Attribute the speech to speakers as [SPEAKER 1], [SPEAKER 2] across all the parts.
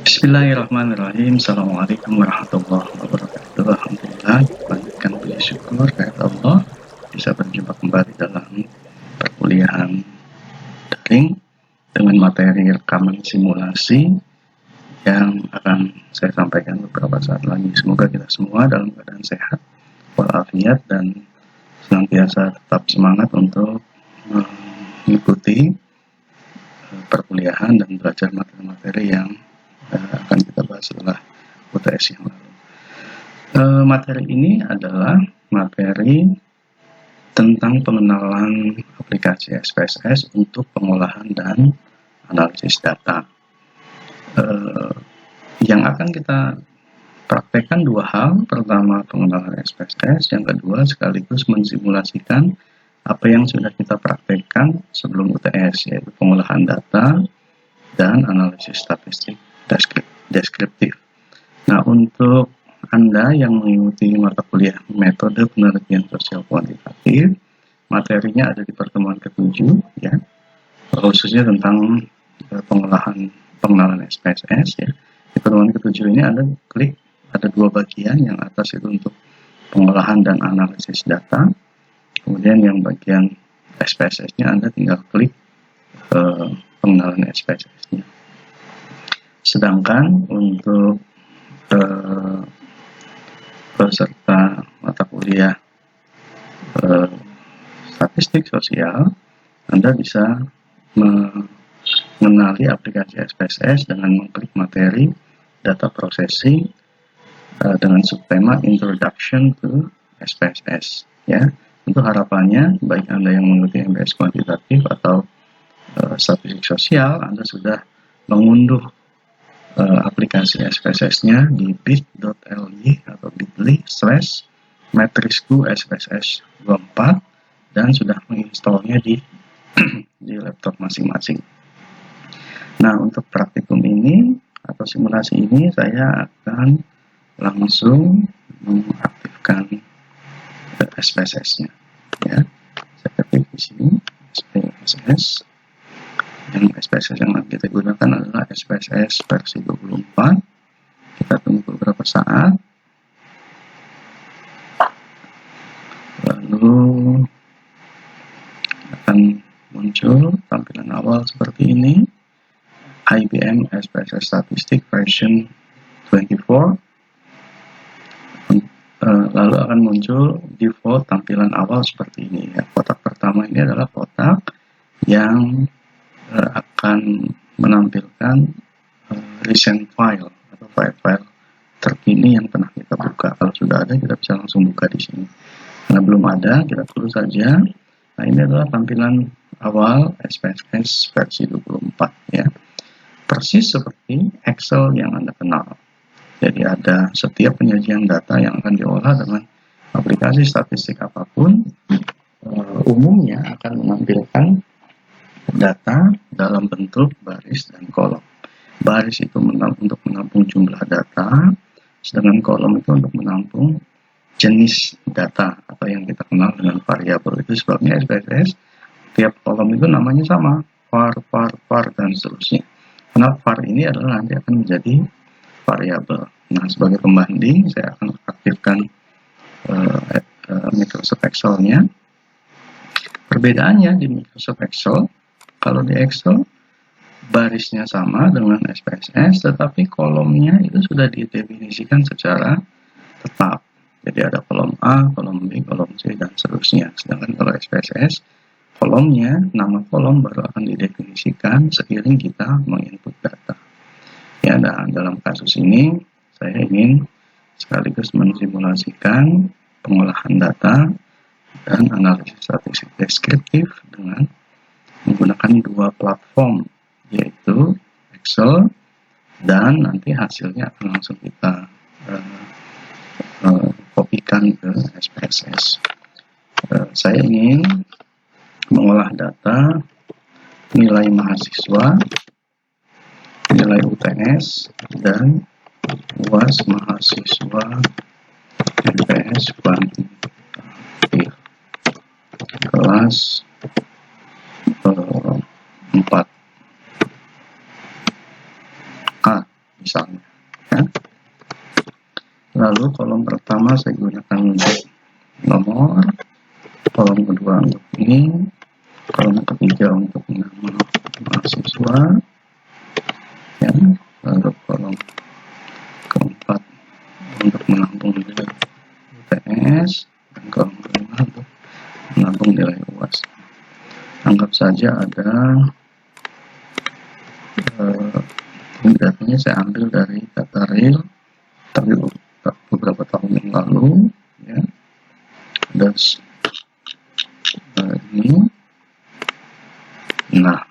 [SPEAKER 1] Bismillahirrahmanirrahim. Assalamualaikum warahmatullahi wabarakatuh. Alhamdulillah, panjatkan puji syukur kepada Allah bisa berjumpa kembali dalam perkuliahan daring dengan materi rekaman simulasi yang akan saya sampaikan beberapa saat lagi. Semoga kita semua dalam keadaan sehat, walafiat, dan senantiasa tetap semangat untuk mengikuti perkuliahan dan belajar materi-materi yang akan kita bahas setelah UTS yang lalu. Materi ini adalah materi tentang pengenalan aplikasi SPSS untuk pengolahan dan analisis data. Yang akan kita praktekkan dua hal. Pertama, pengenalan SPSS. Yang kedua, sekaligus mensimulasikan apa yang sudah kita praktekkan sebelum UTS, yaitu pengolahan data dan analisis statistik deskriptif. Nah, untuk Anda yang mengikuti mata kuliah metode penelitian sosial kuantitatif, materinya ada di pertemuan ke-7 ya, khususnya tentang pengenalan SPSS ya. Di pertemuan ke-7 ini Anda klik, ada dua bagian, yang atas itu untuk pengolahan dan analisis data, kemudian yang bagian SPSS-nya Anda tinggal klik pengenalan SPSS-nya. Sedangkan untuk peserta mata kuliah statistik sosial, Anda bisa mengenali aplikasi SPSS dengan mengklik materi data processing dengan subtema Introduction to SPSS ya. Untuk harapannya baik Anda yang mengikuti MBS kuantitatif atau statistik sosial, Anda sudah mengunduh aplikasi SPSS-nya di bit.ly atau bit.ly/metrisku SPSS 24 dan sudah menginstalnya di laptop masing-masing. Nah, untuk praktikum ini atau simulasi ini saya akan langsung mengaktifkan SPSS-nya ya. Saya ketik di sini SPSS. Yang SPSS yang kita gunakan adalah SPSS versi 24. Kita tunggu beberapa saat. Lalu akan muncul tampilan awal seperti ini. IBM SPSS Statistik version 24. Lalu akan muncul default tampilan awal seperti ini ya. Kotak pertama ini adalah kotak yang akan menampilkan recent file atau file-file terkini yang pernah kita buka. Kalau sudah ada, kita bisa langsung buka di sini. Karena belum ada, kita close saja. Nah, ini adalah tampilan awal SPSS versi 24 ya. Persis seperti Excel yang Anda kenal. Jadi ada setiap penyajian data yang akan diolah dengan aplikasi statistik apapun, umumnya akan menampilkan data dalam bentuk baris dan kolom. Baris itu untuk menampung jumlah data, sedangkan kolom itu untuk menampung jenis data atau yang kita kenal dengan variabel. Itu sebabnya SPSS tiap kolom itu namanya sama, var, dan seterusnya. Karena var ini adalah nanti akan menjadi variabel. Nah, sebagai pembanding saya akan aktifkan Microsoft Excel-nya. Perbedaannya di Microsoft Excel, kalau di Excel barisnya sama dengan SPSS, tetapi kolomnya itu sudah didefinisikan secara tetap. Jadi ada kolom A, kolom B, kolom C, dan seterusnya. Sedangkan kalau SPSS, kolomnya, nama kolom baru akan didefinisikan seiring kita menginput data. Ya, dan dalam kasus ini saya ingin sekaligus mensimulasikan pengolahan data dan analisis statistik deskriptif dengan menggunakan dua platform, yaitu Excel, dan nanti hasilnya akan langsung kita kopikan ke SPSS. Saya ingin mengolah data nilai mahasiswa, nilai UTS, dan UAS mahasiswa MPS kuantitatif kelas 4. misalnya. Ya. Lalu kolom pertama saya gunakan untuk nomor, kolom kedua untuk ini, kolom ketiga untuk nama mahasiswa, ya. Lalu kolom keempat untuk menampung nilai UTS, dan kolom kelima untuk menampung nilai UAS. Anggap saja ada datanya saya ambil dari data real beberapa tahun yang lalu, ya. Ada ini. Nah,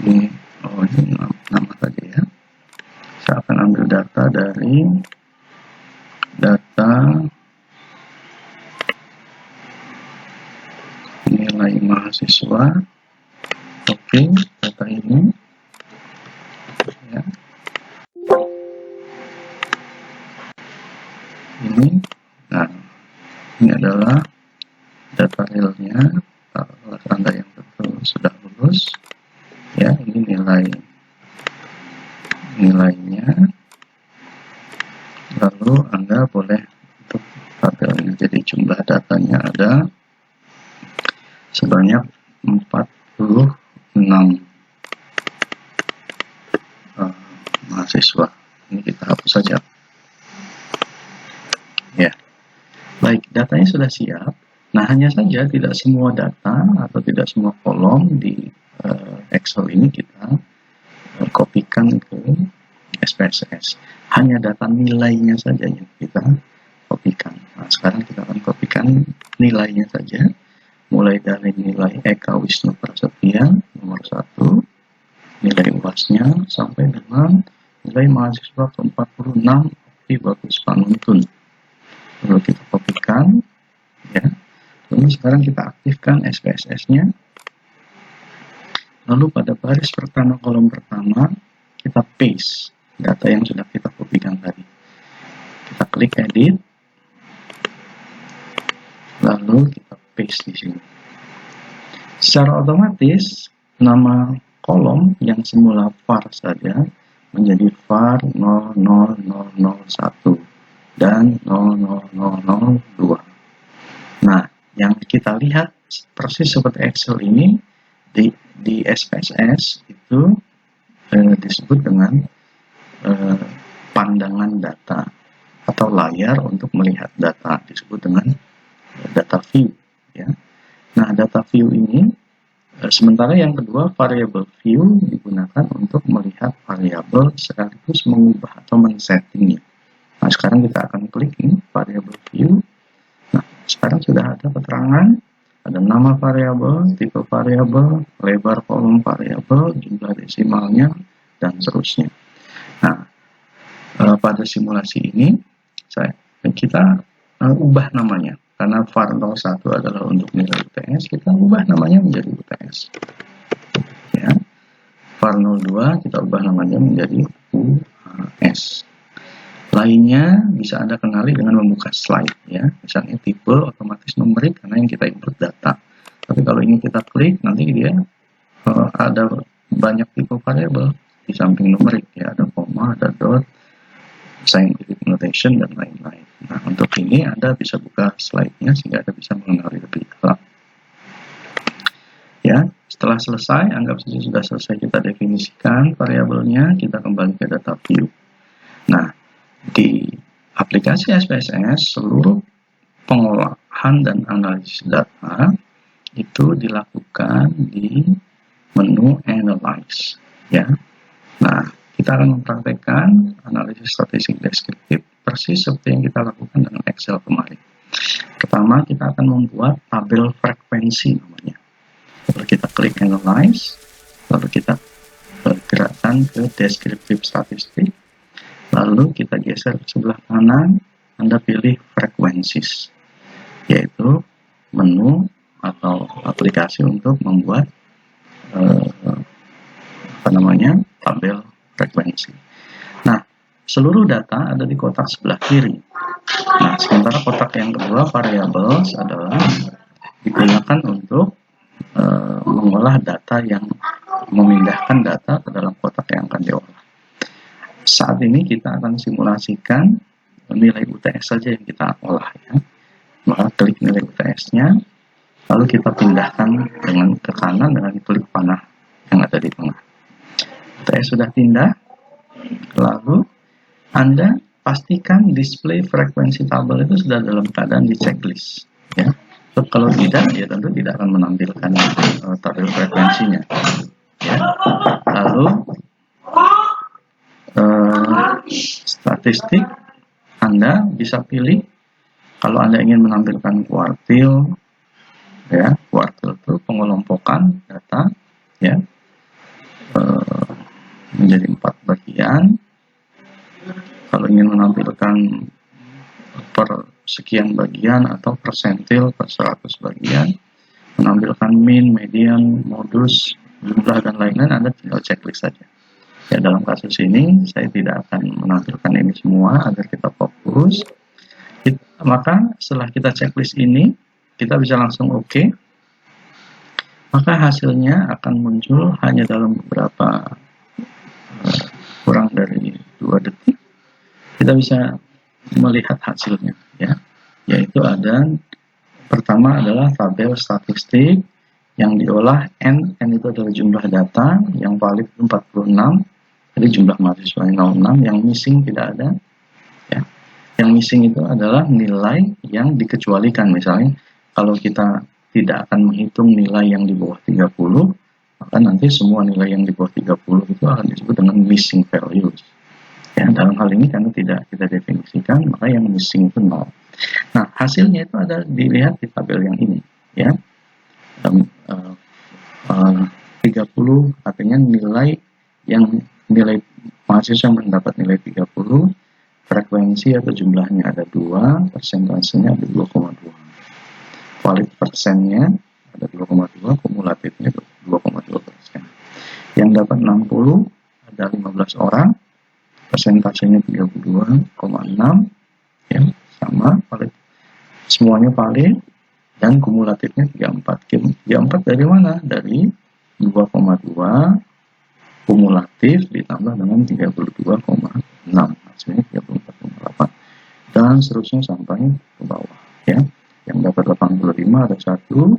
[SPEAKER 1] ini nama saja ya. Saya akan ambil data dari data nilai mahasiswa. Oke, data ini, ya. Ini, nah, ini adalah data realnya. Anda yang betul sudah lulus, ya. Ini nilainya. Lalu Anda boleh untuk tabel ini, jadi jumlah datanya ada sebanyak 46 mahasiswa. Ini kita hapus saja. Ya, baik, datanya sudah siap. Nah, hanya saja tidak semua data atau tidak semua kolom di Excel ini kita kopikan ke SPSS. Hanya data nilainya saja yang kita kopikan. Nah, sekarang kita akan kopikan nilainya saja. Mulai dari nilai Eka Wisnu Prasetya nomor 1, nilai UASnya, sampai dengan nilai mahasiswa ke-46 Okti Bagus Panuntun. Lalu kita kopikan, ya. Lalu sekarang kita aktifkan SPSS-nya. Lalu pada baris pertama kolom pertama kita paste data yang sudah kita kopikan tadi. Kita klik edit, lalu kita paste di sini. Secara otomatis nama kolom yang semula var saja menjadi var 00001 dan 00002. Nah, yang kita lihat persis seperti Excel ini di SPSS itu disebut dengan pandangan data atau layar untuk melihat data, disebut dengan data view, ya. Nah, data view ini sementara yang kedua variable view digunakan untuk melihat variabel sekaligus mengubah atau men-settingnya. Nah, sekarang kita akan klik ini variable view. Nah, sekarang sudah ada keterangan, ada nama variabel, tipe variabel, lebar kolom variabel, jumlah desimalnya, dan seterusnya. Nah, pada simulasi ini kita ubah namanya, karena var 01 adalah untuk nilai UTS, kita ubah namanya menjadi UTS. Ya, var 02 kita ubah namanya menjadi UAS. Lainnya bisa Anda kenali dengan membuka slide, ya. Misalnya tipe otomatis numerik karena yang kita input data. Tapi kalau ini kita klik, nanti dia ada banyak tipe variabel di samping numerik, ya. Ada koma, ada dot, scientific notation, dan lain-lain. Nah, untuk ini Anda bisa buka slide-nya sehingga Anda bisa mengenali lebih dalam. Ya, setelah selesai, anggap saja sudah selesai kita definisikan variabelnya, kita kembali ke data view. Nah, di aplikasi SPSS, seluruh pengolahan dan analisis data itu dilakukan di menu Analyze, ya. Nah, kita akan mempraktekkan analisis statistik deskriptif persis seperti yang kita lakukan dengan Excel kemarin. Pertama, kita akan membuat tabel frekuensi namanya. Lalu kita klik Analyze, lalu kita gerakkan ke deskriptif statistik. Lalu kita geser ke sebelah kanan, Anda pilih Frequencies, yaitu menu atau aplikasi untuk membuat tabel frekuensi. Nah, seluruh data ada di kotak sebelah kiri. Nah, sementara kotak yang kedua, variables, adalah digunakan untuk mengolah data yang memindahkan data ke dalam kotak yang akan diolah. Saat ini kita akan simulasikan nilai UTS saja yang kita olah ya. Maka klik nilai UTS-nya, lalu kita pindahkan dengan ke kanan dengan klik panah yang ada di tengah. UTS sudah pindah, lalu Anda pastikan display frekuensi tabel itu sudah dalam keadaan di checklist ya. So, kalau tidak, ya tentu tidak akan menampilkan tabel frekuensinya ya. Lalu statistik Anda bisa pilih. Kalau Anda ingin menampilkan kuartil ya, kuartil itu pengelompokan data ya, menjadi 4 bagian. Kalau ingin menampilkan per sekian bagian atau persentil per 100 bagian, menampilkan mean, median, modus, jumlah dan lain-lain, Anda tinggal checklist saja. Ya, dalam kasus ini saya tidak akan menampilkan ini semua agar kita fokus. Maka setelah kita checklist ini, kita bisa langsung oke. Maka hasilnya akan muncul hanya dalam beberapa kurang dari 2 detik. Kita bisa melihat hasilnya ya. Yaitu ada pertama adalah tabel statistik yang diolah N itu adalah jumlah data, yang valid 46. Jadi jumlah mahasiswa 06, yang missing tidak ada ya. Yang missing itu adalah nilai yang dikecualikan. Misalnya kalau kita tidak akan menghitung nilai yang di bawah 30, maka nanti semua nilai yang di bawah 30 itu akan disebut dengan missing values. Ya, dalam hal ini karena tidak kita definisikan, maka yang missing itu 0. Nah, hasilnya itu ada dilihat di tabel yang ini ya. 30 artinya nilai mahasiswa yang mendapat nilai 30, frekuensi atau jumlahnya ada 2, persentasenya ada 2,2, valid persennya ada 2,2, kumulatifnya 2,2%. Yang dapat 60 ada 15 orang, persentasenya 32,6 ya, sama valid, semuanya valid, dan kumulatifnya 34. 34 dari mana? Dari 2,2 kumulatif ditambah dengan 32,6, hasilnya 34,8, dan seterusnya sampai ke bawah ya. Yang dapat 85 ada 1,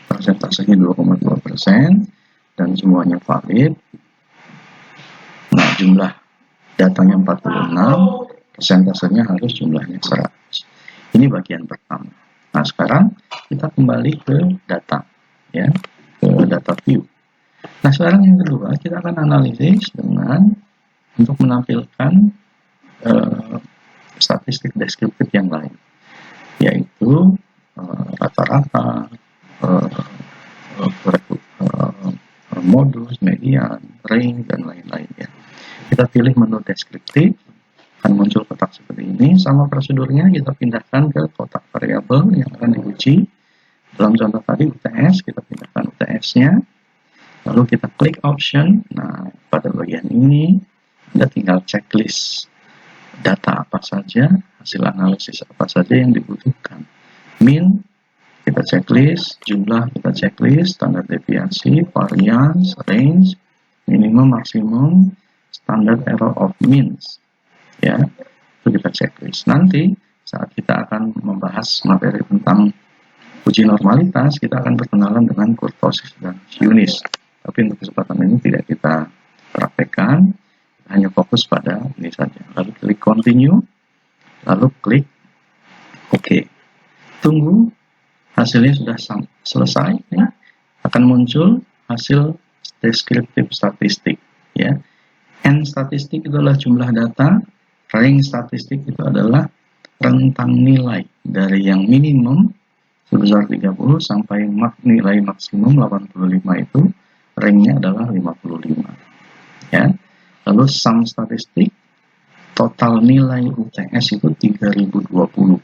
[SPEAKER 1] persentasenya 2,2%, dan semuanya valid. Nah, jumlah datanya 46, persentasenya harus jumlahnya 100. Ini bagian pertama. Nah, sekarang kita kembali ke data ya, ke data view. Nah, sekarang yang kedua, kita akan analisis dengan untuk menampilkan statistik deskriptif yang lain, yaitu rata-rata, modus, median, range, dan lain-lain ya. Kita pilih menu deskriptif, akan muncul kotak seperti ini. Sama prosedurnya kita pindahkan ke kotak variabel yang akan diuji. Dalam contoh tadi UTS, kita pindahkan UTS-nya. Lalu kita klik option. Nah, pada bagian ini Anda tinggal checklist data apa saja, hasil analisis apa saja yang dibutuhkan. Min kita checklist, jumlah kita checklist, standar deviasi, variance, range, minimum, maksimum, standard error of means ya, itu kita checklist. Nanti saat kita akan membahas materi tentang uji normalitas, kita akan berkenalan dengan kurtosis dan Yunis. Tapi untuk kesempatan ini tidak kita praktekkan, hanya fokus pada ini saja. Lalu klik continue, lalu klik OK. Tunggu, hasilnya sudah selesai ya. Akan muncul hasil deskriptif statistik ya. N statistik itu adalah jumlah data, range statistik itu adalah rentang nilai dari yang minimum sebesar 30 sampai nilai maksimum 85, itu range-nya adalah 55 ya. Lalu sum statistik, total nilai UTS itu 3020,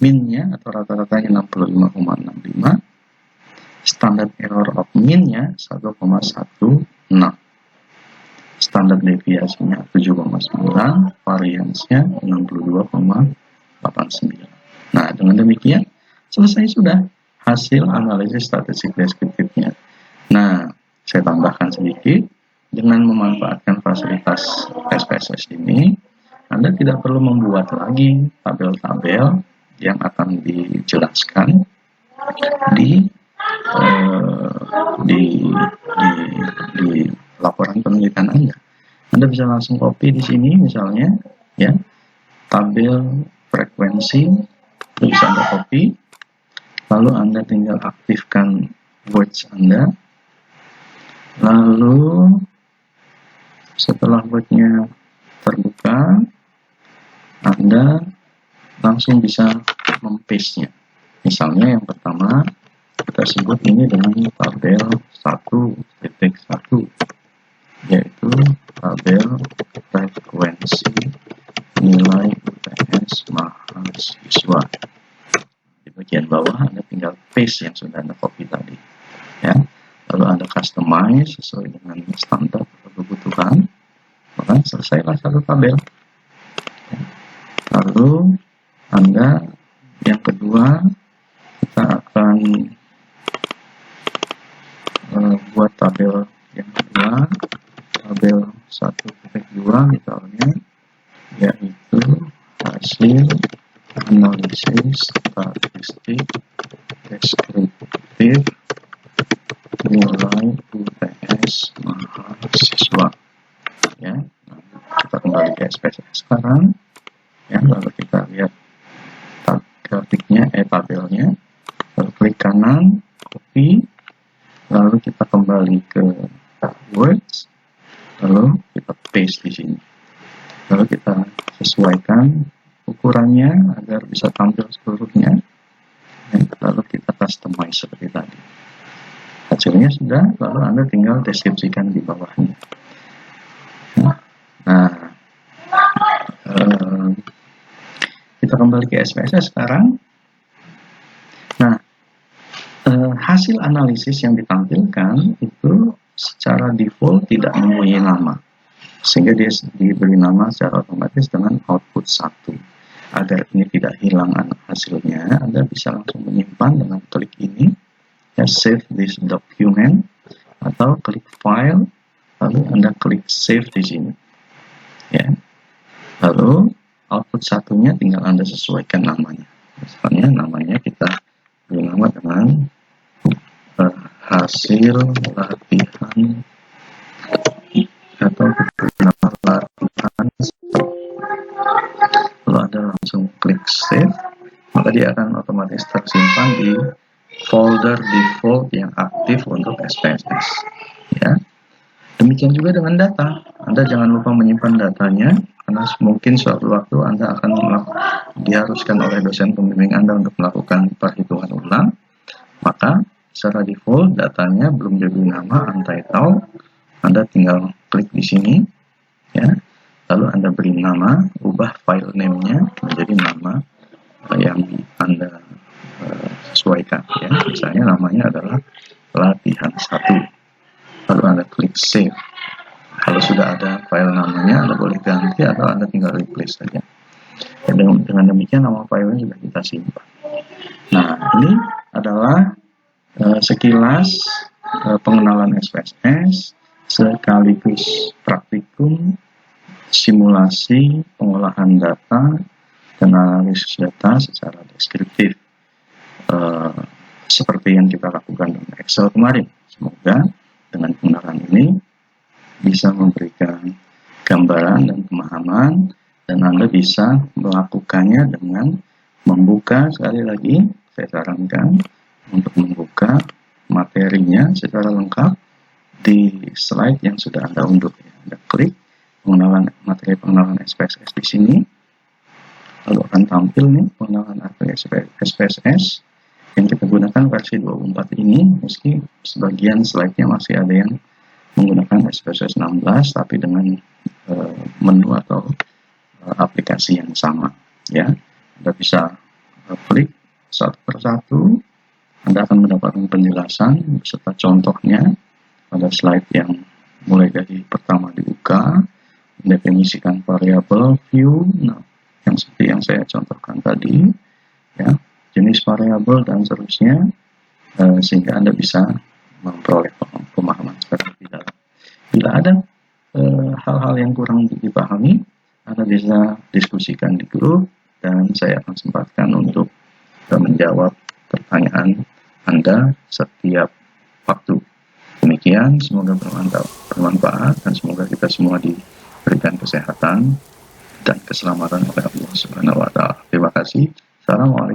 [SPEAKER 1] minnya atau rata-ratanya 65,65, standard error of mean-nya 1,16, standar deviasinya 7,9, variance-nya 62,89. Nah, dengan demikian selesai sudah hasil analisis statistik deskriptifnya. Nah, saya tambahkan sedikit, dengan memanfaatkan fasilitas SPSS ini, Anda tidak perlu membuat lagi tabel-tabel yang akan dijelaskan di laporan penelitian Anda. Anda bisa langsung copy di sini misalnya, ya, tabel frekuensi, itu bisa Anda copy, lalu Anda tinggal aktifkan Words Anda, lalu setelah Word-nya terbuka, Anda langsung bisa mempaste-nya. Misalnya yang pertama, kita sebut ini dengan tabel 1.1, yaitu tabel frekuensi nilai UTS mahasiswa. Di bagian bawah Anda tinggal paste yang sudah Anda copy tadi, ya. Lalu Anda customize sesuai dengan standar atau kebutuhan, maka selesailah satu tabel. Lalu Anda yang kedua, kita akan buat tabel yang kedua, tabel 1.2 misalnya, yaitu hasil analisis statistik deskriptif nilai UTS mahasiswa, ya. Nah, kita kembali ke SPSS sekarang, ya. Lalu kita lihat grafiknya, tabelnya, lalu klik kanan, copy, lalu kita kembali ke Words, lalu kita paste di sini, lalu kita sesuaikan ukurannya agar bisa tampil seluruhnya, ya. Lalu kita customize seperti tadi. Hasilnya sudah, lalu Anda tinggal deskripsikan di bawahnya. Nah, kita kembali ke SPSS sekarang. Nah, hasil analisis yang ditampilkan itu secara default tidak mempunyai nama, sehingga dia diberi nama secara otomatis dengan output 1. Agar ini tidak hilang hasilnya, Anda bisa langsung menyimpan dengan klik ini, ya, save this document, atau klik file, lalu Anda klik save di sini, ya. Lalu output satunya tinggal Anda sesuaikan namanya. Misalnya namanya kita beri nama dengan hasil latihan, atau nama latihan. Lalu Anda langsung klik save, maka dia akan otomatis tersimpan di folder default yang aktif untuk SPSS, ya. Demikian juga dengan data. Anda jangan lupa menyimpan datanya, karena mungkin suatu waktu Anda akan diharuskan oleh dosen pembimbing Anda untuk melakukan perhitungan ulang. Maka secara default datanya belum diberi nama untitled. Anda tinggal klik di sini, ya. Lalu Anda beri nama, ubah file name-nya menjadi nama yang Anda sesuaikan, ya. Misalnya namanya adalah latihan 1. Lalu Anda klik save. Kalau sudah ada file namanya, Anda boleh ganti atau Anda tinggal replace saja. Ya, dengan demikian nama filenya sudah kita simpan. Nah, ini adalah sekilas pengenalan SPSS sekaligus praktikum simulasi pengolahan data dan analisis data secara deskriptif, seperti yang kita lakukan dengan Excel kemarin. Semoga dengan pengenalan ini bisa memberikan gambaran dan pemahaman, dan Anda bisa melakukannya dengan membuka, sekali lagi saya sarankan untuk membuka materinya secara lengkap di slide yang sudah Anda unduh. Anda klik materi pengenalan SPSS di sini, lalu akan tampil nih pengenalan SPSS yang kita gunakan versi 24 ini, meski sebagian slide-nya masih ada yang menggunakan SPSS 16 tapi dengan menu atau aplikasi yang sama, ya. Anda bisa klik satu persatu, Anda akan mendapatkan penjelasan beserta contohnya pada slide yang mulai dari pertama dibuka, mendefinisikan variabel view, nah, yang seperti yang saya contohkan tadi, ya, jenis variabel dan seterusnya, sehingga Anda bisa memperoleh pemahaman secara lebih dalam. Bila ada hal-hal yang kurang dipahami, Anda bisa diskusikan di grup dan saya akan sempatkan untuk menjawab pertanyaan Anda setiap waktu. Demikian, semoga bermanfaat dan semoga kita semua diberikan kesehatan dan keselamatan oleh Allah Subhanahu wa taala. Terima kasih. Assalamualaikum.